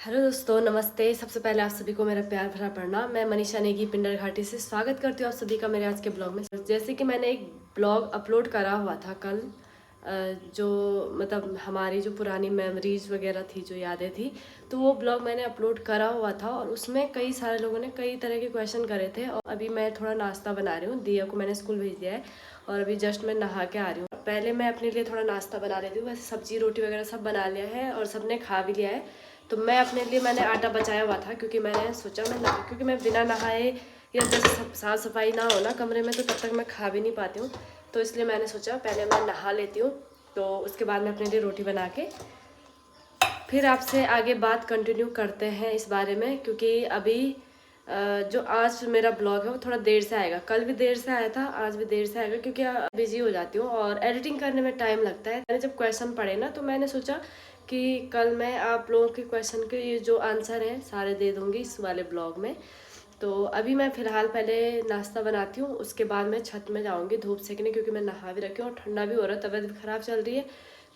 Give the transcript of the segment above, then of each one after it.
Hello दोस्तों, नमस्ते। सबसे पहले आप सभी को मेरा प्यार भरा प्रणाम। मैं मनीषा नेगी पिंडर घाटी से स्वागत करती हूँ आप सभी का मेरे आज के ब्लॉग में। जैसे कि मैंने एक ब्लॉग अपलोड करा हुआ था कल, जो मतलब हमारी जो पुरानी मेमोरीज वगैरह थी, जो यादें थी, तो वो ब्लॉग मैंने अपलोड करा हुआ था और उसमें कई सारे लोगों ने कई तरह के क्वेश्चन करे थे। और अभी मैं थोड़ा नाश्ता बना रही हूँ, दिया को मैंने स्कूल भेज दिया है और अभी जस्ट मैं नहा के आ रही हूँ। पहले मैं अपने लिए थोड़ा नाश्ता बना लेती हूँ। वैसे सब्जी रोटी वगैरह सब बना लिया है और सबने खा भी लिया है। तो मैं अपने लिए मैंने आटा बचाया हुआ था, क्योंकि मैंने सोचा क्योंकि मैं बिना नहाए या जैसे साफ़ सफाई ना हो ना कमरे में, तो तब तक मैं खा भी नहीं पाती हूँ। तो इसलिए मैंने सोचा पहले मैं नहा लेती हूँ, तो उसके बाद मैं अपने लिए रोटी बना के फिर आपसे आगे बात कंटिन्यू करते हैं इस बारे में। क्योंकि अभी जो आज मेरा ब्लॉग है वो थोड़ा देर से आएगा। कल भी देर से आया था, आज भी देर से आएगा, क्योंकि बिजी हो जाती हूँ और एडिटिंग करने में टाइम लगता है। मैंने जब क्वेश्चन पढ़े ना, तो मैंने सोचा कि कल मैं आप लोगों के क्वेश्चन के ये जो आंसर हैं सारे दे दूँगी इस वाले ब्लॉग में। तो अभी मैं फ़िलहाल पहले नाश्ता बनाती हूँ, उसके बाद मैं छत में जाऊँगी धूप सेकने, क्योंकि मैं नहा भी रखी हूँ और ठंडा भी हो रहा है, तबीयत भी ख़राब चल रही है।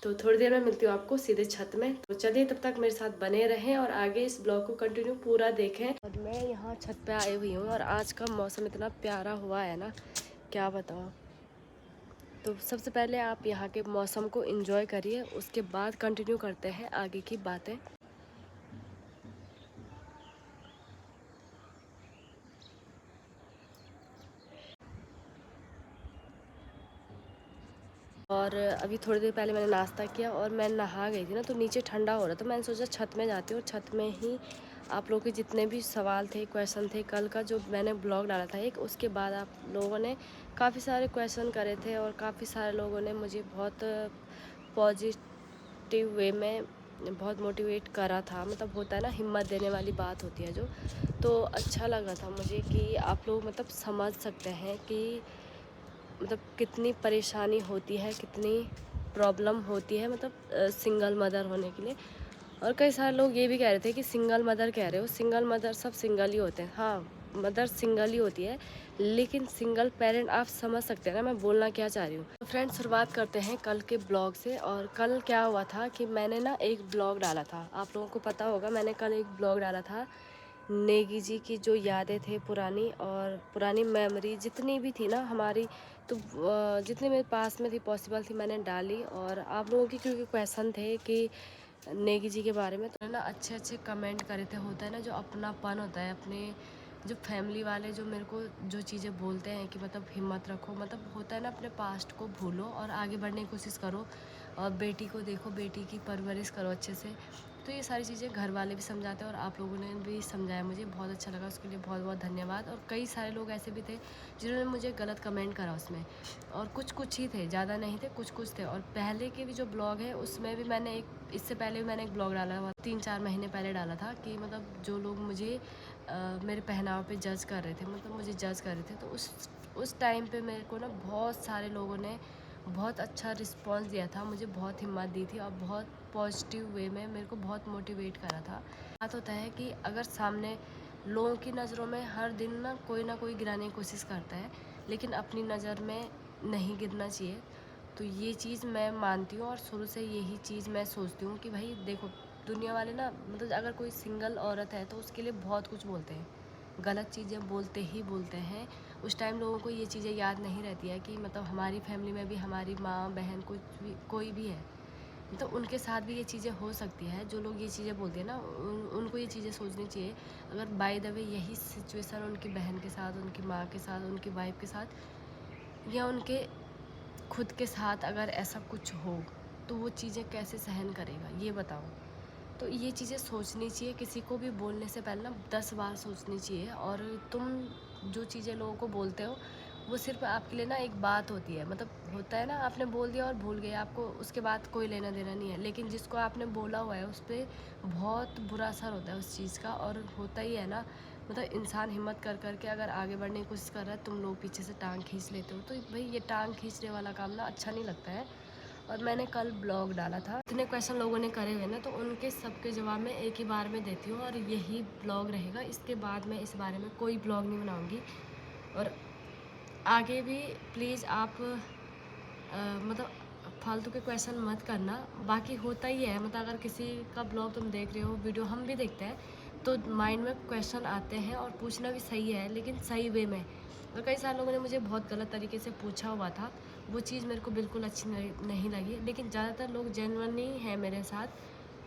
तो थोड़ी देर में मिलती हूँ आपको सीधे छत में। तो चलिए तब तक मेरे साथ बने रहें और आगे इस ब्लॉग को कंटिन्यू पूरा देखें। और मैं यहाँ छत पे आई हुई हूँ और आज का मौसम इतना प्यारा हुआ है ना, क्या बताऊँ। तो सबसे पहले आप यहाँ के मौसम को एंजॉय करिए, उसके बाद कंटिन्यू करते हैं आगे की बातें। और अभी थोड़ी देर पहले मैंने नाश्ता किया और मैं नहा गई थी ना, तो नीचे ठंडा हो रहा था। मैंने सोचा छत में जाती हूँ और छत में ही आप लोगों के जितने भी सवाल थे, क्वेश्चन थे, कल का जो मैंने ब्लॉग डाला था एक, उसके बाद आप लोगों ने काफ़ी सारे क्वेश्चन करे थे और काफ़ी सारे लोगों ने मुझे बहुत पॉजिटिव वे में बहुत मोटिवेट करा था। मतलब होता है ना, हिम्मत देने वाली बात होती है जो, तो अच्छा लगा था मुझे कि आप लोग मतलब समझ सकते हैं कि मतलब कितनी परेशानी होती है, कितनी प्रॉब्लम होती है, मतलब सिंगल मदर होने के लिए। और कई सारे लोग ये भी कह रहे थे कि सिंगल मदर कह रहे हो, सिंगल मदर सब सिंगल ही होते हैं। हाँ, मदर सिंगल ही होती है, लेकिन सिंगल पेरेंट आप समझ सकते हैं ना मैं बोलना क्या चाह रही हूँ। तो फ्रेंड्स, शुरुआत करते हैं कल के ब्लॉग से। और कल क्या हुआ था कि मैंने ना एक ब्लॉग डाला था, आप लोगों को पता होगा, मैंने कल एक ब्लॉग डाला था नेगी जी की जो यादें थे पुरानी, और पुरानी मेमोरी जितनी भी थी ना हमारी, तो जितनी मेरे पास में थी पॉसिबल थी मैंने डाली। और आप लोगों की क्योंकि क्वेश्चन थे कि नेगी जी के बारे में, तो ना अच्छे अच्छे कमेंट करे थे। होता है ना जो अपनापन होता है, अपने जो फैमिली वाले जो मेरे को जो चीज़ें बोलते हैं कि मतलब हिम्मत रखो, मतलब होता है ना, अपने पास्ट को भूलो और आगे बढ़ने की कोशिश करो और बेटी को देखो, बेटी की परवरिश करो अच्छे से। तो ये सारी चीज़ें घर वाले भी समझाते हैं और आप लोगों ने भी समझाया, मुझे बहुत अच्छा लगा, उसके लिए बहुत बहुत धन्यवाद। और कई सारे लोग ऐसे भी थे जिन्होंने मुझे गलत कमेंट करा उसमें, और कुछ ही थे, ज़्यादा नहीं थे, कुछ थे। और पहले के भी जो ब्लॉग है उसमें भी मैंने एक, इससे पहले भी मैंने एक ब्लॉग डाला हुआ 3-4 महीने पहले डाला था कि मतलब जो लोग मुझे मेरे पहनाव पे जज कर रहे थे, मतलब मुझे जज कर रहे थे, तो उस टाइम पे मेरे को ना बहुत सारे लोगों ने बहुत अच्छा रिस्पांस दिया था, मुझे बहुत हिम्मत दी थी और बहुत पॉजिटिव वे में मेरे को बहुत मोटिवेट करा था। बात होता है कि अगर सामने लोगों की नज़रों में हर दिन ना कोई गिराने की कोशिश करता है, लेकिन अपनी नज़र में नहीं गिरना चाहिए। तो ये चीज़ मैं मानती हूँ और शुरू से यही चीज़ मैं सोचती हूँ कि भाई देखो, दुनिया वाले ना, मतलब अगर कोई सिंगल औरत है तो उसके लिए बहुत कुछ बोलते हैं, गलत चीज़ें बोलते ही बोलते हैं। उस टाइम लोगों को ये चीज़ें याद नहीं रहती है कि मतलब हमारी फैमिली में भी हमारी माँ बहन कोई भी है, तो उनके साथ भी ये चीज़ें हो सकती है। जो लोग ये चीज़ें बोलते हैं ना, उनको ये चीज़ें सोचनी चाहिए। अगर बाय द वे यही सिचुएशन उनकी बहन के साथ, उनकी माँ के साथ, उनकी वाइफ के साथ, या उनके खुद के साथ अगर ऐसा कुछ हो, तो वो चीज़ें कैसे सहन करेगा, ये बताओ। तो ये चीज़ें सोचनी चाहिए, किसी को भी बोलने से पहले ना 10 बार सोचनी चाहिए। और तुम जो चीज़ें लोगों को बोलते हो, वो सिर्फ आपके लिए ना एक बात होती है, मतलब होता है ना, आपने बोल दिया और भूल गए, आपको उसके बाद कोई लेना देना नहीं है। लेकिन जिसको आपने बोला हुआ है उस पर बहुत बुरा असर होता है उस चीज़ का, और होता ही है ना, मतलब इंसान हिम्मत कर के अगर आगे बढ़ने की कोशिश कर रहा है, तुम लोग पीछे से टांग खींच लेते हो, तो भाई ये टांग खींचने वाला काम ना अच्छा नहीं लगता है। और मैंने कल ब्लॉग डाला था, इतने क्वेश्चन लोगों ने करे हुए ना, तो उनके सबके जवाब मैं एक ही बार में देती हूँ और यही ब्लॉग रहेगा। इसके बाद मैं इस बारे में कोई ब्लॉग नहीं बनाऊँगी। और आगे भी प्लीज़ आप मतलब फालतू के क्वेश्चन मत करना। बाकी होता ही है, मतलब अगर किसी का ब्लॉग तुम देख रहे हो, वीडियो हम भी देखते हैं, तो माइंड में क्वेश्चन आते हैं और पूछना भी सही है, लेकिन सही वे में। और कई सारे लोगों ने मुझे बहुत गलत तरीके से पूछा हुआ था, वो चीज़ मेरे को बिल्कुल अच्छी नहीं लगी। लेकिन ज़्यादातर लोग जेन्युइन ही हैं मेरे साथ,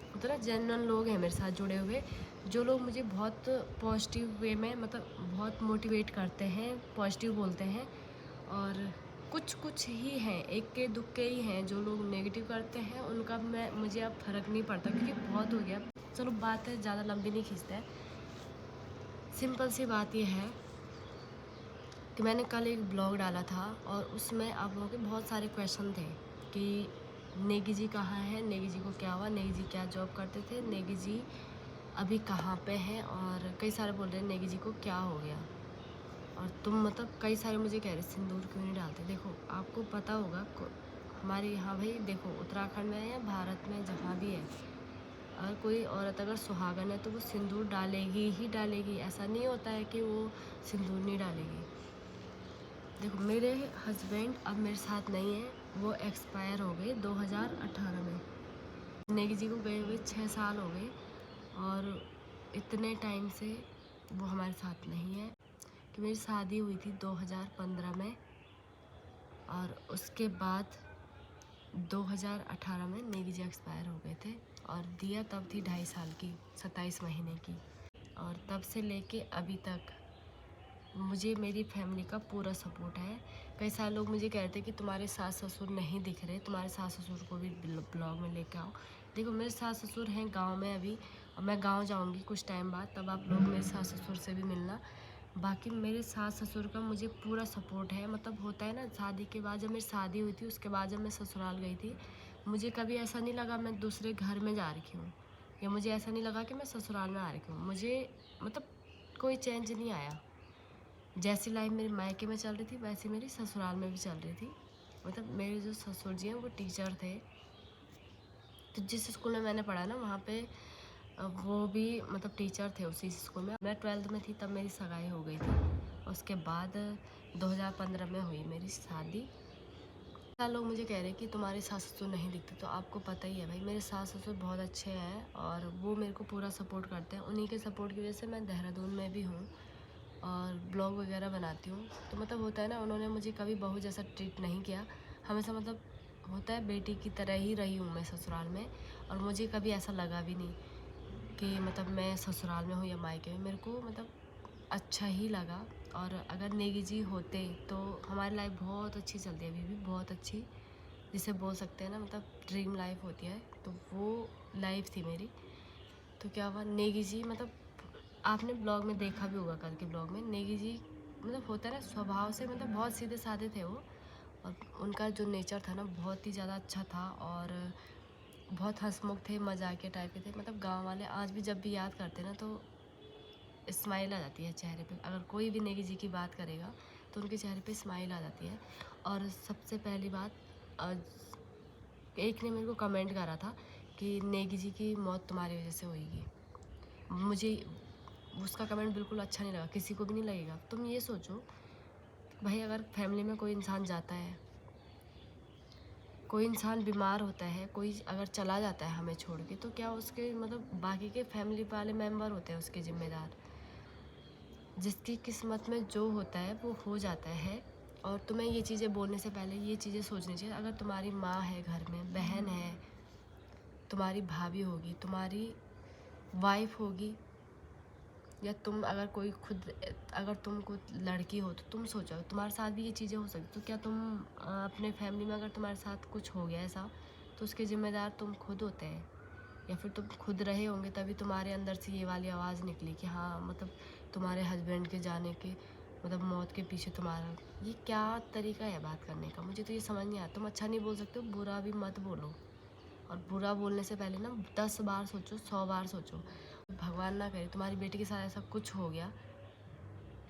मतलब ना जेन्युइन लोग हैं मेरे साथ जुड़े हुए, जो लोग मुझे बहुत पॉजिटिव वे में, मतलब बहुत मोटिवेट करते हैं, पॉजिटिव बोलते हैं। और कुछ ही हैं, एक के दुक्के ही हैं जो लोग नेगेटिव करते हैं, उनका मुझे अब फ़र्क नहीं पड़ता, क्योंकि बहुत हो गया। चलो बात है, ज़्यादा लंबी नहीं खींचते हैं। सिंपल सी बात ये है कि मैंने कल एक ब्लॉग डाला था और उसमें आप लोगों के बहुत सारे क्वेश्चन थे कि नेगी जी कहाँ है, नेगी जी को क्या हुआ, नेगी जी क्या जॉब करते थे, नेगी जी अभी कहाँ पे हैं, और कई सारे बोल रहे हैं नेगी जी को क्या हो गया। और तुम, मतलब कई सारे मुझे कह रहे सिंदूर क्यों नहीं डालते। देखो आपको पता होगा, हमारे यहाँ भाई देखो उत्तराखंड में या भारत में जहाँ भी है, अगर कोई औरत अगर सुहागन है तो वो सिंदूर डालेगी ही डालेगी। ऐसा नहीं होता है कि वो सिंदूर नहीं डालेगी। देखो मेरे हस्बैंड अब मेरे साथ नहीं है, वो एक्सपायर हो गए 2018 में। नेगी जी को गए हुए 6 साल हो गए, और इतने टाइम से वो हमारे साथ नहीं है। कि मेरी शादी हुई थी 2015 में, और उसके बाद 2018 में नेगी जी एक्सपायर हो गए थे, और दिया तब थी 2.5 साल की, 27 महीने की। और तब से लेके अभी तक मुझे मेरी फैमिली का पूरा सपोर्ट है। कई सारे लोग मुझे कहते हैं कि तुम्हारे सास ससुर नहीं दिख रहे, तुम्हारे सास ससुर को भी ब्लॉग में लेके आओ। देखो मेरे सास ससुर हैं गांव में अभी, और मैं गांव जाऊंगी कुछ टाइम बाद, तब आप लोग मेरे सास ससुर से भी मिलना। बाकी मेरे सास ससुर का मुझे पूरा सपोर्ट है। मतलब होता है ना, शादी के बाद, जब मेरी शादी हुई थी उसके बाद जब मैं ससुराल गई थी, मुझे कभी ऐसा नहीं लगा मैं दूसरे घर में जा रही हूँ, या मुझे ऐसा नहीं लगा कि मैं ससुराल में आ रही हूँ। मुझे मतलब कोई चेंज नहीं आया। जैसी लाइफ मेरे मायके में चल रही थी वैसी मेरी ससुराल में भी चल रही थी। मतलब मेरे जो ससुर जी हैं वो टीचर थे, तो जिस स्कूल में मैंने पढ़ा ना वहाँ पे वो भी मतलब टीचर थे उसी स्कूल में। मैं 12th में थी तब मेरी सगाई हो गई थी। उसके बाद 2015 में हुई मेरी शादी। लोग मुझे कह रहे हैं कि तुम्हारे सास ससुर नहीं दिखते, तो आपको पता ही है भाई मेरे सास ससुर बहुत अच्छे हैं, और वो मेरे को पूरा सपोर्ट करते हैं। उन्हीं के सपोर्ट की वजह से मैं देहरादून में भी हूँ और ब्लॉग वगैरह बनाती हूँ। तो मतलब होता है ना, उन्होंने मुझे कभी बहू जैसा ट्रीट नहीं किया, हमेशा मतलब होता है बेटी की तरह ही रही हूँ मैं ससुराल में। और मुझे कभी ऐसा लगा भी नहीं कि मतलब मैं ससुराल में हूँ या मायके में, मेरे को मतलब अच्छा ही लगा। और अगर नेगी जी होते तो हमारी लाइफ बहुत अच्छी चलती है, अभी भी बहुत अच्छी, जिसे बोल सकते हैं ना, मतलब ड्रीम लाइफ होती है, तो वो लाइफ थी मेरी। तो क्या हुआ, नेगी जी मतलब आपने ब्लॉग में देखा भी होगा, कल के ब्लॉग में नेगी जी मतलब होता है ना स्वभाव से, मतलब बहुत सीधे साधे थे वो। और उनका जो नेचर था ना बहुत ही ज़्यादा अच्छा था, और बहुत हंसमुख थे, मजाकिया टाइप के थे। मतलब गांव वाले आज भी जब भी याद करते ना तो स्माइल आ जाती है चेहरे पे। अगर कोई भी नेगी जी की बात करेगा तो उनके चेहरे पे स्माइल आ जाती है। और सबसे पहली बात, एक ने मेरे को कमेंट करा था कि नेगी जी की मौत तुम्हारी वजह से होगी। मुझे उसका कमेंट बिल्कुल अच्छा नहीं लगा, किसी को भी नहीं लगेगा। तुम ये सोचो भाई, अगर फैमिली में कोई इंसान जाता है, कोई इंसान बीमार होता है, कोई अगर चला जाता है हमें छोड़ के, तो क्या उसके मतलब बाकी के फैमिली वाले मेंबर होते हैं उसके ज़िम्मेदार। जिसकी किस्मत में जो होता है वो हो जाता है। और तुम्हें ये चीज़ें बोलने से पहले ये चीज़ें सोचनी चाहिए। अगर तुम्हारी माँ है घर में, बहन है, तुम्हारी भाभी होगी, तुम्हारी वाइफ होगी, या तुम अगर कोई खुद, अगर तुम खुद लड़की हो तो तुम सोचो तुम्हारे साथ भी ये चीज़ें हो सकती, तो क्या तुम अपने फैमिली में अगर तुम्हारे साथ कुछ हो गया ऐसा, तो उसके ज़िम्मेदार तुम खुद होते हैं। या फिर तुम खुद रहे होंगे तभी तुम्हारे अंदर से ये वाली आवाज़ निकली कि हाँ मतलब तुम्हारे हस्बैंड के जाने के, मतलब मौत के पीछे तुम्हारा, ये क्या तरीका है बात करने का। मुझे तो ये समझ नहीं आता। तुम अच्छा नहीं बोल सकते हो, बुरा भी मत बोलो। और बुरा बोलने से पहले ना 10 बार सोचो, 100 बार सोचो। भगवान ना करे तुम्हारी बेटी के साथ ऐसा कुछ हो गया,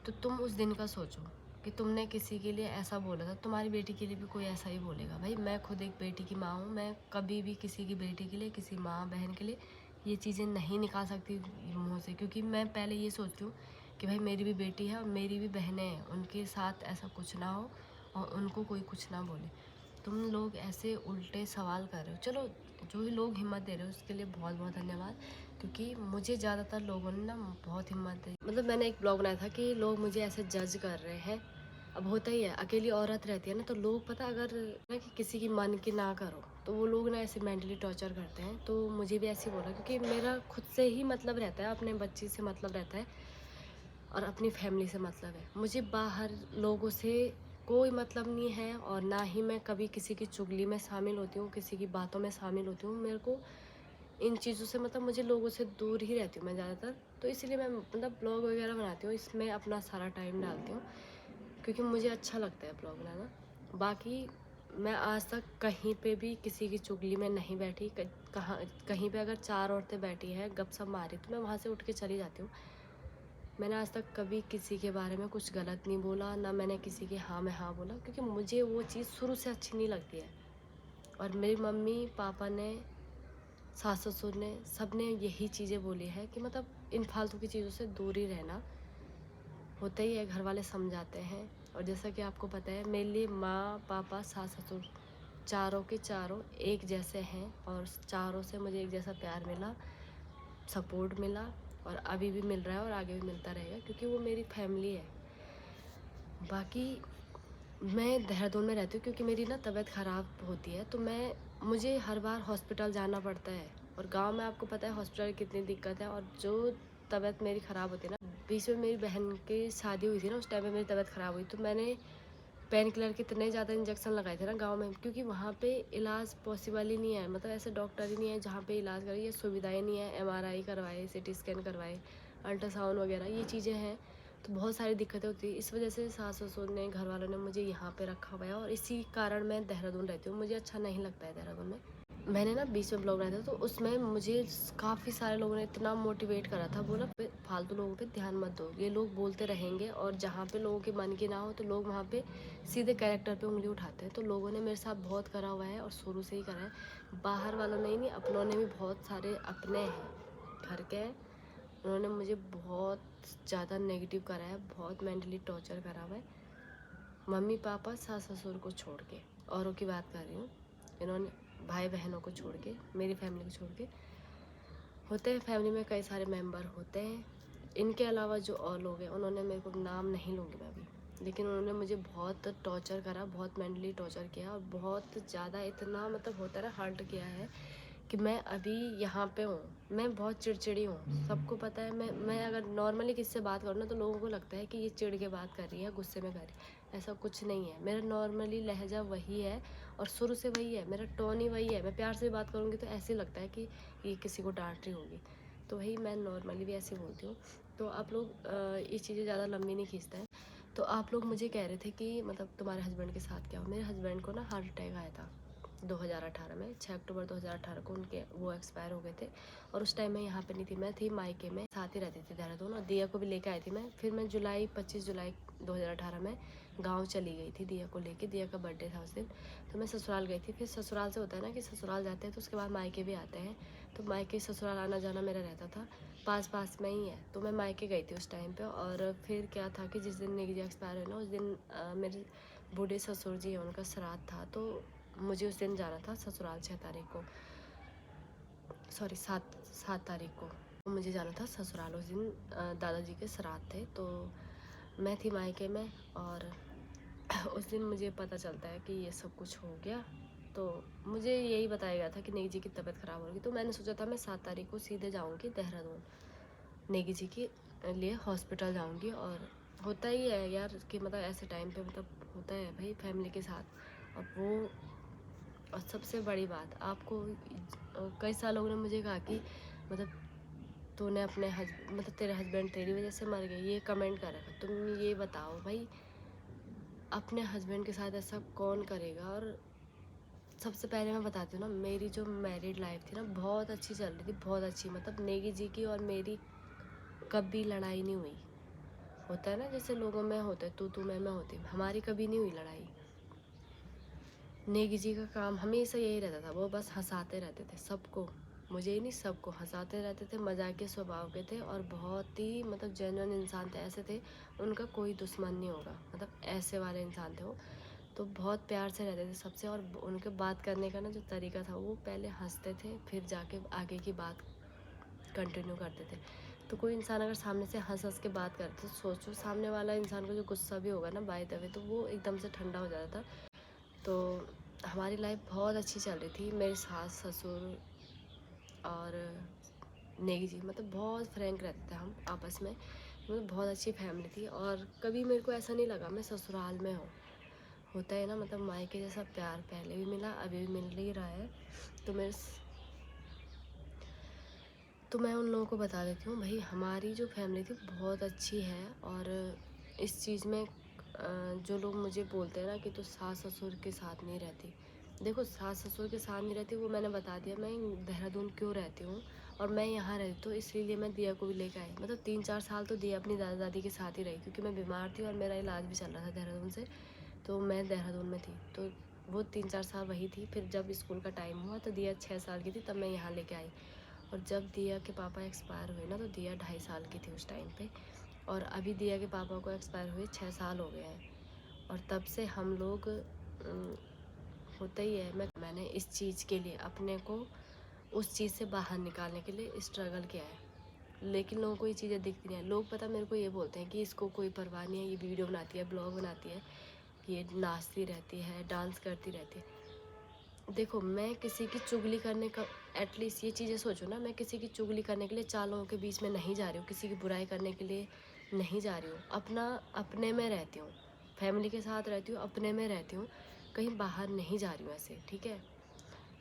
तो तुम उस दिन का सोचो कि तुमने किसी के लिए ऐसा बोला था, तुम्हारी बेटी के लिए भी कोई ऐसा ही बोलेगा। भाई मैं खुद एक बेटी की माँ हूँ, मैं कभी भी किसी की बेटी के लिए, किसी माँ बहन के लिए ये चीज़ें नहीं निकाल सकती मुँह से, क्योंकि मैं पहले ये सोचती हूँ कि भाई मेरी भी बेटी है और मेरी भी बहनें हैं, उनके साथ ऐसा कुछ ना हो और उनको कोई कुछ ना बोले। तुम लोग ऐसे उल्टे सवाल कर रहे हो। चलो, जो ही लोग हिम्मत दे रहे हो उसके लिए बहुत बहुत धन्यवाद, क्योंकि मुझे ज़्यादातर लोगों ने ना बहुत हिम्मत दी। मतलब मैंने एक ब्लॉग बनाया था कि लोग मुझे ऐसे जज कर रहे हैं। अब होता ही है, अकेली औरत रहती है ना, तो लोग पता अगर ना कि किसी की मन की ना करो तो वो लोग ना ऐसे मेंटली टॉर्चर करते हैं। तो मुझे भी ऐसे ही बोला, क्योंकि मेरा खुद से ही मतलब रहता है, अपने बच्चे से मतलब रहता है और अपनी फैमिली से मतलब है। मुझे बाहर लोगों से कोई मतलब नहीं है, और ना ही मैं कभी किसी की चुगली में शामिल होती हूँ, किसी की बातों में शामिल होती हूँ। मेरे को इन चीज़ों से मतलब मुझे लोगों से दूर ही रहती हूँ मैं ज़्यादातर। तो इसीलिए मैं मतलब ब्लॉग वगैरह बनाती हूँ, इसमें अपना सारा टाइम डालती हूँ, क्योंकि मुझे अच्छा लगता है ब्लॉग बनाना। बाकी मैं आज तक कहीं पे भी किसी की चुगली में नहीं बैठी। कहाँ कहीं पे अगर 4 औरतें बैठी हैं गपशप मारी तो मैं वहाँ से उठ के चली जाती हूँ। मैंने आज तक कभी किसी के बारे में कुछ गलत नहीं बोला, ना मैंने किसी के हाँ में हाँ बोला, क्योंकि मुझे वो चीज़ शुरू से अच्छी नहीं लगती है। और मेरी मम्मी पापा ने, सास ससुर ने, सब ने यही चीज़ें बोली है कि मतलब इन फालतू की चीज़ों से दूर ही रहना। होता ही है, घर वाले समझाते हैं। और जैसा कि आपको पता है, मेरे लिए माँ पापा सास ससुर चारों के चारों एक जैसे हैं, और चारों से मुझे एक जैसा प्यार मिला, सपोर्ट मिला, और अभी भी मिल रहा है और आगे भी मिलता रहेगा, क्योंकि वो मेरी फैमिली है। बाकी मैं देहरादून में रहती हूँ क्योंकि मेरी ना तबीयत ख़राब होती है, तो मुझे हर बार हॉस्पिटल जाना पड़ता है। और गांव में आपको पता है हॉस्पिटल की कितनी दिक्कत है। और जो तबीयत मेरी ख़राब होती है ना, बीच में मेरी बहन की शादी हुई थी ना, उस टाइम पे मेरी तबीयत ख़राब हुई, तो मैंने पेन किलर के इतने ज़्यादा इंजेक्शन लगाए थे ना गाँव में, क्योंकि वहाँ पे इलाज पॉसिबल ही नहीं है। मतलब ऐसे डॉक्टर ही नहीं है जहाँ पे इलाज करे, ये सुविधाएँ नहीं है। MRI करवाए, CT स्कैन करवाए, अल्ट्रासाउंड वगैरह ये चीज़ें हैं, तो बहुत सारी दिक्कतें होती है। इस वजह से सास ससुर ने, घर वालों ने मुझे यहाँ पे रखा हुआ है, और इसी कारण मैं देहरादून रहती हूँ। मुझे अच्छा नहीं लगता है देहरादून में। मैंने ना बीच में ब्लॉग बनाया था, तो उसमें मुझे काफ़ी सारे लोगों ने इतना मोटिवेट करा था, बोला फालतू लोगों पे ध्यान मत दो, ये लोग बोलते रहेंगे, और जहाँ पे लोगों के मन की ना हो तो लोग वहाँ पे सीधे कैरेक्टर पे उंगली उठाते हैं। तो लोगों ने मेरे साथ बहुत करा हुआ है, और शुरू से ही करा है। बाहर वालों ने ही नहीं, अपनों ने भी, बहुत सारे अपने हैं घर के हैं, उन्होंने मुझे बहुत ज़्यादा नेगेटिव करा है, बहुत मेंटली टॉर्चर करा हुआ है। मम्मी पापा सास ससुर को छोड़ के, औरों की बात कर रही हूँ, इन्होंने भाई बहनों को छोड़ के, मेरी फैमिली को छोड़ के, होते हैं फैमिली में कई सारे मेंबर होते हैं। इनके अलावा जो और लोग हैं, उन्होंने, मेरे को नाम नहीं लूँगी मैं अभी, लेकिन उन्होंने मुझे बहुत टॉर्चर करा, बहुत मेंटली टॉर्चर किया, और बहुत ज़्यादा, इतना मतलब होता है ना, हर्ट किया है कि मैं अभी यहाँ पे हूँ। मैं बहुत चिड़चिड़ी हूँ, सबको पता है। मैं अगर नॉर्मली किसी से बात करूँ ना, तो लोगों को लगता है कि ये चिढ़ के बात कर रही है, गुस्से में कर रही है। ऐसा कुछ नहीं है, मेरा नॉर्मली लहजा वही है, और शुरू से वही है, मेरा टोन ही वही है। मैं प्यार से बात करूँगी तो ऐसे ही लगता है कि ये किसी को डांट रही होगी, तो वही मैं नॉर्मली भी ऐसे बोलती हूँ। तो आप लोग ये चीज़ें ज़्यादा लंबी नहीं खींचता है। तो आप लोग मुझे कह रहे थे कि मतलब तुम्हारे हस्बैंड के साथ क्या हो। मेरे हस्बैंड को ना हार्ट अटैक आया था 2018 में, 6 अक्टूबर 2018 को उनके वो एक्सपायर हो गए थे। और उस टाइम मैं यहाँ पे नहीं थी, मैं थी मायके में, साथ ही रहती थी देहरादून, और दिया को भी लेकर आई थी मैं। फिर मैं 25 जुलाई 2018 में गांव चली गई थी दिया को लेके। दिया का बर्थडे था उस दिन, तो मैं ससुराल गई थी। फिर ससुराल से होता है ना कि ससुराल जाते हैं तो उसके बाद मायके भी आते हैं, तो मायके ससुराल आना जाना मेरा रहता था, पास पास में ही है। तो मैं मायके गई थी उस टाइम पे। और फिर क्या था कि जिस दिन नेगी जी एक्सपायर हुए ना, उस दिन मेरे बूढ़े ससुर जी हैं, उनका श्राद्ध था, तो मुझे उस दिन जाना था ससुराल। 6 तारीख को, सॉरी 7 तारीख को मुझे जाना था ससुराल। उस दिन दादाजी के श्राद्ध थे, तो मैं थी मायके में। और उस दिन मुझे पता चलता है कि ये सब कुछ हो गया। तो मुझे यही बताया गया था कि नेगी जी की तबीयत ख़राब होगी, तो मैंने सोचा था मैं 7 तारीख को सीधे जाऊंगी देहरादून, नेगी जी के लिए हॉस्पिटल जाऊंगी। और होता ही है यार कि मतलब ऐसे टाइम पे मतलब होता है भाई फैमिली के साथ। और वो, और सबसे बड़ी बात आपको, कई सारे लोगों ने मुझे कहा कि मतलब तूने अपने मतलब तेरे हस्बैंड तेरी वजह से मर गए, ये कमेंट कर रखा। तुम ये बताओ भाई, अपने हस्बैंड के साथ ऐसा कौन करेगा। और सबसे पहले मैं बताती हूँ ना, मेरी जो मैरिड लाइफ थी ना, बहुत अच्छी चल रही थी, बहुत अच्छी। मतलब नेगी जी की और मेरी कभी लड़ाई नहीं हुई। होता है ना जैसे लोगों में होता है तू मैं होती, हमारी कभी नहीं हुई लड़ाई। नेगी जी का काम हमेशा यही रहता था, वो बस हंसाते रहते थे सबको, मुझे ही नहीं सबको हंसाते रहते थे, मजाकिया स्वभाव के थे, और बहुत ही मतलब जेन्युइन इंसान थे, ऐसे थे उनका कोई दुश्मन नहीं होगा, मतलब ऐसे वाले इंसान थे वो। तो बहुत प्यार से रहते थे सबसे। और उनके बात करने का ना जो तरीका था, वो पहले हंसते थे फिर जाके आगे की बात कंटिन्यू करते थे। तो कोई इंसान अगर सामने से हंस हंस के बात करते तो सोचो सामने वाला इंसान को जो गुस्सा भी होगा ना बाय द वे, तो वो एकदम से ठंडा हो जाता था। तो हमारी लाइफ बहुत अच्छी चल रही थी। मेरे सास ससुर और नेगी जी मतलब बहुत फ्रैंक रहते थे हम आपस में। मतलब बहुत अच्छी फैमिली थी और कभी मेरे को ऐसा नहीं लगा मैं ससुराल में हूँ। होता है ना, मतलब मायके जैसा प्यार पहले भी मिला, अभी भी मिल ही रहा है। तो तो मैं उन लोगों को बता देती हूँ भाई, हमारी जो फैमिली थी बहुत अच्छी है। और इस चीज़ में जो लोग मुझे बोलते हैं ना कि तू सास ससुर के साथ नहीं रहती, देखो सास ससुर के साथ नहीं रहती वो मैंने बता दिया। मैं देहरादून क्यों रहती हूँ और मैं यहाँ रहती, तो इसलिए मैं दिया को भी लेकर आई। मतलब 3-4 साल तो दिया अपनी दादा दादी के साथ ही रही, क्योंकि मैं बीमार थी और मेरा इलाज भी चल रहा था देहरादून से। तो मैं देहरादून में थी, तो वो 3-4 साल वही थी। फिर जब स्कूल का टाइम हुआ तो दिया 6 साल की थी, तब मैं यहाँ लेके आई। और जब दिया के पापा एक्सपायर हुए ना, तो दिया 2.5 साल की थी उस टाइम पे। और अभी दिया के पापा को एक्सपायर हुए 6 साल हो गए हैं। और तब से हम लोग होता ही है, मैंने इस चीज़ के लिए अपने को उस चीज़ से बाहर निकालने के लिए स्ट्रगल किया है। लेकिन लोगों को ये चीज़ें दिखती नहीं है। लोग पता मेरे को ये बोलते हैं कि इसको कोई परवाह नहीं है, ये वीडियो बनाती है, ब्लॉग बनाती है, ये नाचती रहती है, डांस करती रहती है। देखो मैं किसी की चुगली करने का, एटलीस्ट ये चीज़ें सोचो ना, मैं किसी की चुगली करने के लिए 4 लोगों के बीच में नहीं जा रही हूँ, किसी की बुराई करने के लिए नहीं जा रही हूँ। अपने में रहती हूँ, फैमिली के साथ रहती हूँ, अपने में रहती हूँ, कहीं बाहर नहीं जा रही हूँ ऐसे, ठीक है।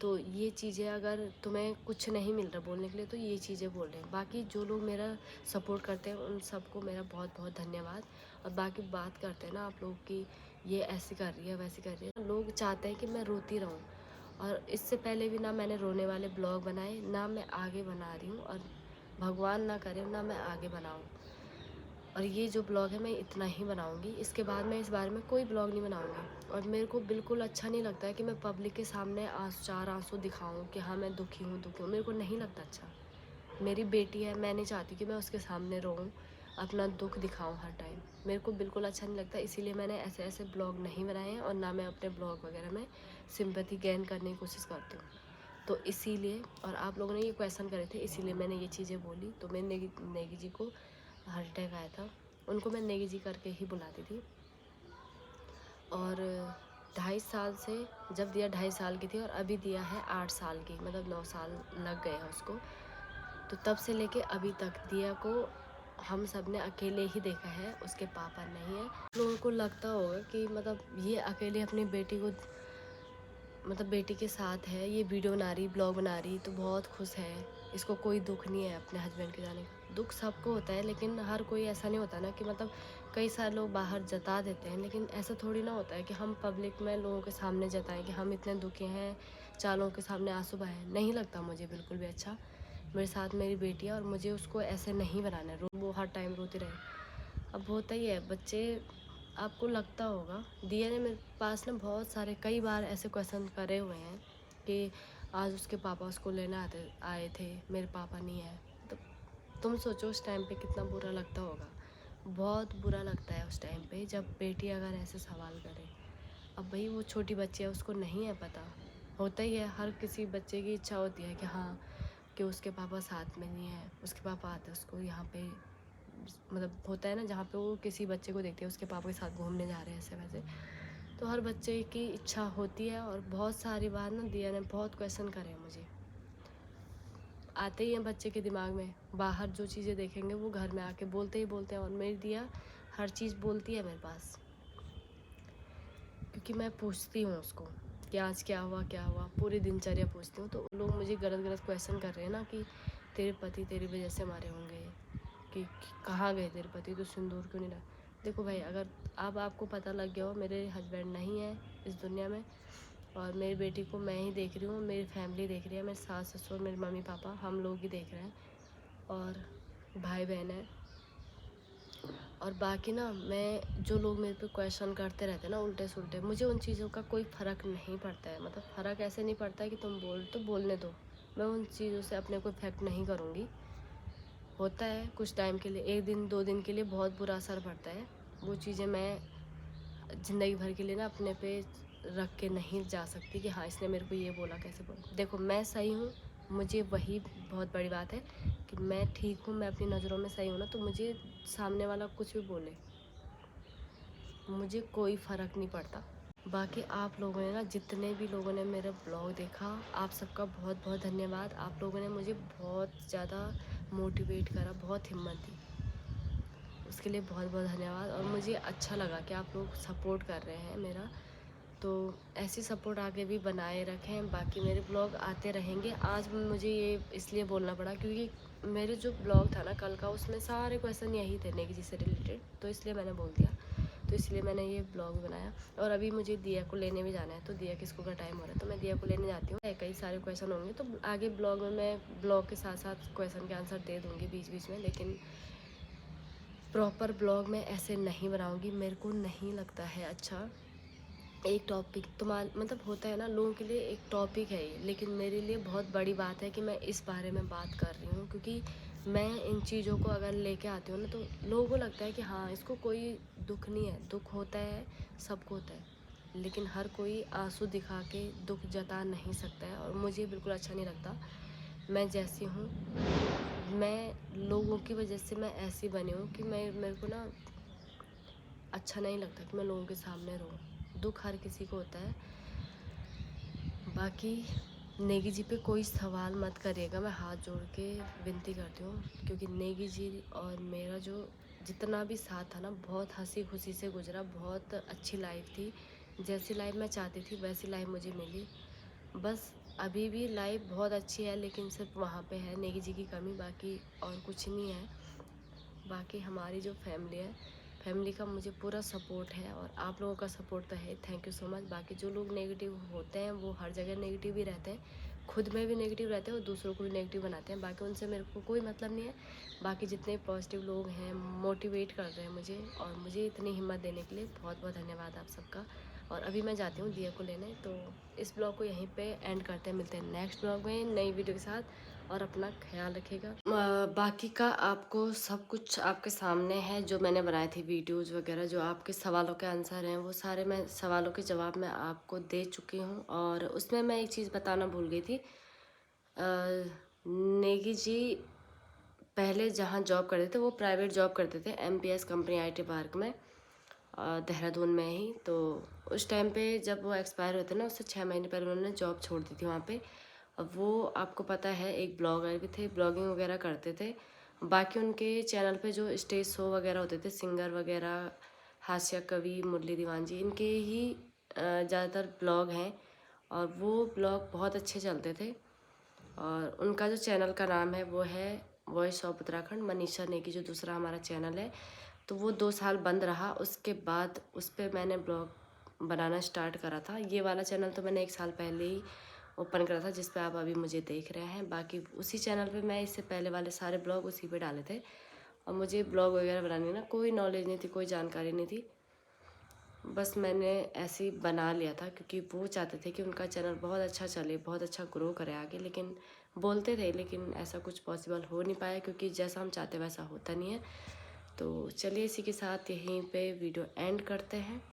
तो ये चीज़ें अगर तुम्हें कुछ नहीं मिल रहा बोलने के लिए तो ये चीज़ें बोल रहे हैं। बाकी जो लोग मेरा सपोर्ट करते हैं उन सबको मेरा बहुत बहुत धन्यवाद। और बाकी बात करते हैं ना आप लोग कि ये ऐसे कर रही है वैसे कर रही है, लोग चाहते हैं कि मैं रोती रहूं। और इससे पहले भी ना मैंने रोने वाले ब्लॉग बनाए, ना मैं आगे बना रही हूँ, और भगवान ना करे ना मैं आगे बनाऊँ। और ये जो ब्लॉग है मैं इतना ही बनाऊँगी, इसके बाद मैं इस बारे में कोई ब्लॉग नहीं बनाऊँगी। और मेरे को बिल्कुल अच्छा नहीं लगता है कि मैं पब्लिक के सामने चार आंसू दिखाऊँ कि हाँ मैं दुखी हूँ दुखी हूँ, मेरे को नहीं लगता अच्छा। मेरी बेटी है, मैं नहीं चाहती कि मैं उसके सामने रोऊँ, अपना दुख दिखाऊँ हर टाइम, मेरे को बिल्कुल अच्छा नहीं लगता। इसीलिए मैंने ऐसे ऐसे ब्लॉग नहीं बनाए हैं और ना मैं अपने ब्लॉग वगैरह में सिंपैथी गेन करने की कोशिश करती हूँ। तो इसीलिए, और आप लोगों ने ये क्वेश्चन करे थे इसीलिए मैंने ये चीज़ें बोली। तो मैं नेगी जी को हार्ट अटैक आया था, उनको मैं नेगी जी करके ही बुलाती थी। और 2.5 साल से, जब दिया 2.5 साल की थी और अभी दिया है 8 साल की, मतलब 9 साल लग गए हैं उसको। तो तब से लेके अभी तक दिया को हम सब ने अकेले ही देखा है, उसके पापा नहीं है। लोगों को लगता होगा कि मतलब ये अकेले अपनी बेटी को, मतलब बेटी के साथ है, ये वीडियो बना रही ब्लॉग बना रही तो बहुत खुश है, इसको कोई दुख नहीं है अपने हस्बैंड के जाने का। दुख सबको होता है, लेकिन हर कोई ऐसा नहीं होता ना कि मतलब कई सारे लोग बाहर जता देते हैं, लेकिन ऐसा थोड़ी ना होता है कि हम पब्लिक में लोगों के सामने जताएं कि हम इतने दुखी हैं, 4 लोगों के सामने आंसू बहाएं। नहीं लगता मुझे बिल्कुल भी अच्छा। मेरे साथ मेरी बेटी है और मुझे उसको ऐसे नहीं बनाना है वो हर टाइम रोती रहे। अब होता ही है बच्चे, आपको लगता होगा, दिया ने मेरे पास ना बहुत सारे कई बार ऐसे क्वेश्चन करे हुए हैं कि आज उसके पापा उसको लेने आए थे, मेरे पापा नहीं है। तो तुम सोचो उस टाइम पे कितना बुरा लगता होगा। बहुत बुरा लगता है उस टाइम पे जब बेटी अगर ऐसे सवाल करे। अब भाई वो छोटी बच्ची है, उसको नहीं है पता। होता ही है, हर किसी बच्चे की इच्छा होती है कि हाँ, कि उसके पापा साथ में नहीं है, उसके पापा आते उसको यहाँ पे, मतलब होता है ना जहाँ पे वो किसी बच्चे को देखते हैं उसके पापा के साथ घूमने जा रहे हैं ऐसे वैसे। तो हर बच्चे की इच्छा होती है। और बहुत सारी बार ना दिया ने बहुत क्वेश्चन करे हैं मुझे, आते ही हैं बच्चे के दिमाग में, बाहर जो चीज़ें देखेंगे वो घर में आके बोलते ही बोलते हैं। और मेरी दिया हर चीज़ बोलती है मेरे पास, क्योंकि मैं पूछती हूँ उसको कि आज क्या हुआ, पूरी दिनचर्या पूछती हूँ। तो लोग मुझे गलत गलत क्वेश्चन कर रहे हैं ना कि तेरे पति तेरी वजह से मारे होंगे, कि कहाँ गए तेरे पति, तो सिंदूर क्यों नहीं लगा। देखो भाई, अगर अब आपको पता लग गया हो मेरे हस्बैंड नहीं है इस दुनिया में, और मेरी बेटी को मैं ही देख रही हूँ, मेरी फैमिली देख रही है, मेरे सास ससुर मेरे मम्मी पापा हम लोग ही देख रहे हैं, और भाई बहन है। और बाकी ना, मैं जो लोग मेरे पे क्वेश्चन करते रहते हैं ना उल्टे सुलटे, मुझे उन चीज़ों का कोई फ़र्क नहीं पड़ता है। मतलब फ़र्क ऐसे नहीं पड़ता है कि तुम तो बोलने दो, मैं उन चीज़ों से अपने को इफेक्ट नहीं करूँगी। होता है कुछ टाइम के लिए, 1 दिन 2 दिन के लिए बहुत बुरा असर पड़ता है, वो चीज़ें मैं ज़िंदगी भर के लिए ना अपने पे रख के नहीं जा सकती कि हाँ इसने मेरे को ये बोला, कैसे बोला। देखो मैं सही हूँ, मुझे वही बहुत बड़ी बात है कि मैं ठीक हूँ, मैं अपनी नज़रों में सही हूँ ना, तो मुझे सामने वाला कुछ भी बोले मुझे कोई फ़र्क नहीं पड़ता। बाकी आप लोगों ने ना, जितने भी लोगों ने मेरा ब्लॉग देखा, आप सबका बहुत बहुत धन्यवाद। आप लोगों ने मुझे बहुत ज़्यादा मोटिवेट करा, बहुत हिम्मत दी, उसके लिए बहुत बहुत धन्यवाद। और मुझे अच्छा लगा कि आप लोग सपोर्ट कर रहे हैं मेरा, तो ऐसी सपोर्ट आगे भी बनाए रखें। बाकी मेरे ब्लॉग आते रहेंगे। आज मुझे ये इसलिए बोलना पड़ा क्योंकि मेरे जो ब्लॉग था ना कल का, उसमें सारे क्वेश्चन यही थे नेगी जी से रिलेटेड, तो इसलिए मैंने बोल दिया, तो इसलिए मैंने ये ब्लॉग बनाया। और अभी मुझे दिया को लेने भी जाना है, तो दिया किसको का टाइम हो रहा है, तो मैं दिया को लेने जाती हूँ। कई सारे क्वेश्चन होंगे, तो आगे ब्लॉग में मैं ब्लॉग के साथ साथ क्वेश्चन के आंसर दे दूँगी बीच बीच में, लेकिन प्रॉपर ब्लॉग मैं ऐसे नहीं बनाऊँगी, मेरे को नहीं लगता है अच्छा। एक टॉपिक मतलब होता है ना, लोगों के लिए एक टॉपिक है ये, लेकिन मेरे लिए बहुत बड़ी बात है कि मैं इस बारे में बात कर रही हूँ, क्योंकि मैं इन चीज़ों को अगर लेके आती हूँ ना, तो लोगों को लगता है कि हाँ इसको कोई दुख नहीं है। दुख होता है, सबको होता है, लेकिन हर कोई आंसू दिखा के दुख जता नहीं सकता है, और मुझे बिल्कुल अच्छा नहीं लगता। मैं जैसी हूँ, मैं लोगों की वजह से मैं ऐसी बनी हूँ कि मेरे को ना अच्छा नहीं लगता कि मैं लोगों के सामने रहूँ। दुख हर किसी को होता है। बाकी नेगी जी पे कोई सवाल मत करिएगा, मैं हाथ जोड़ के विनती करती हूँ, क्योंकि नेगी जी और मेरा जो जितना भी साथ था ना, बहुत हंसी खुशी से गुजरा, बहुत अच्छी लाइफ थी। जैसी लाइफ मैं चाहती थी वैसी लाइफ मुझे मिली। बस अभी भी लाइफ बहुत अच्छी है, लेकिन सिर्फ वहाँ पे है नेगी जी की कमी, बाकी और कुछ नहीं है। बाकी हमारी जो फैमिली है, फैमिली का मुझे पूरा सपोर्ट है, और आप लोगों का सपोर्ट तो है। Thank you so much. बाकी जो लोग नेगेटिव होते हैं वो हर जगह नेगेटिव ही रहते हैं, खुद में भी नेगेटिव रहते हैं और दूसरों को भी नेगेटिव बनाते हैं। बाकी उनसे मेरे को कोई मतलब नहीं है। बाकी जितने पॉजिटिव लोग हैं, मोटिवेट कर रहे हैं मुझे, और मुझे इतनी हिम्मत देने के लिए बहुत बहुत धन्यवाद आप सबका। और अभी मैं जाती हूँ दिया को लेने, तो इस ब्लॉग को यहीं पे एंड करते हैं। मिलते हैं नेक्स्ट ब्लॉग में नई वीडियो के साथ, और अपना ख्याल रखिएगा। बाकी का आपको सब कुछ आपके सामने है, जो मैंने बनाए थे वीडियोज़ वगैरह, जो आपके सवालों के आंसर हैं, वो सारे मैं सवालों के जवाब मैं आपको दे चुकी हूँ। और उसमें मैं एक चीज़ बताना भूल गई थी। नेगी जी पहले जहाँ जॉब करते थे, वो प्राइवेट जॉब करते थे MPS कंपनी IT पार्क में, देहरादून में ही। तो उस टाइम पे जब वो एक्सपायर होते ना, उससे 6 महीने पहले उन्होंने जॉब छोड़ दी थी वहाँ पे। अब वो आपको पता है एक ब्लॉगर भी थे, ब्लॉगिंग वगैरह करते थे। बाकी उनके चैनल पे जो स्टेज शो वगैरह होते थे, सिंगर वगैरह, हास्य कवि मुरली दीवान जी, इनके ही ज़्यादातर ब्लॉग हैं, और वो ब्लॉग बहुत अच्छे चलते थे। और उनका जो चैनल का नाम है वो है वॉइस ऑफ उत्तराखंड, मनीषा नेगी जो दूसरा हमारा चैनल है। तो वो 2 साल बंद रहा, उसके बाद उस पर मैंने ब्लॉग बनाना स्टार्ट करा था। ये वाला चैनल तो मैंने 1 साल पहले ही ओपन करा था, जिस पे आप अभी मुझे देख रहे हैं। बाकी उसी चैनल पे मैं इससे पहले वाले सारे ब्लॉग उसी पे डाले थे, और मुझे ब्लॉग वगैरह बनाने ना कोई नॉलेज नहीं थी, कोई जानकारी नहीं थी। बस मैंने ऐसे ही बना लिया था, क्योंकि वो चाहते थे कि उनका चैनल बहुत अच्छा चले, बहुत अच्छा ग्रो करे आगे। लेकिन बोलते थे, लेकिन ऐसा कुछ पॉसिबल हो नहीं पाया, क्योंकि जैसा हम चाहते वैसा होता नहीं है। तो चलिए इसी के साथ यहीं पे वीडियो एंड करते हैं।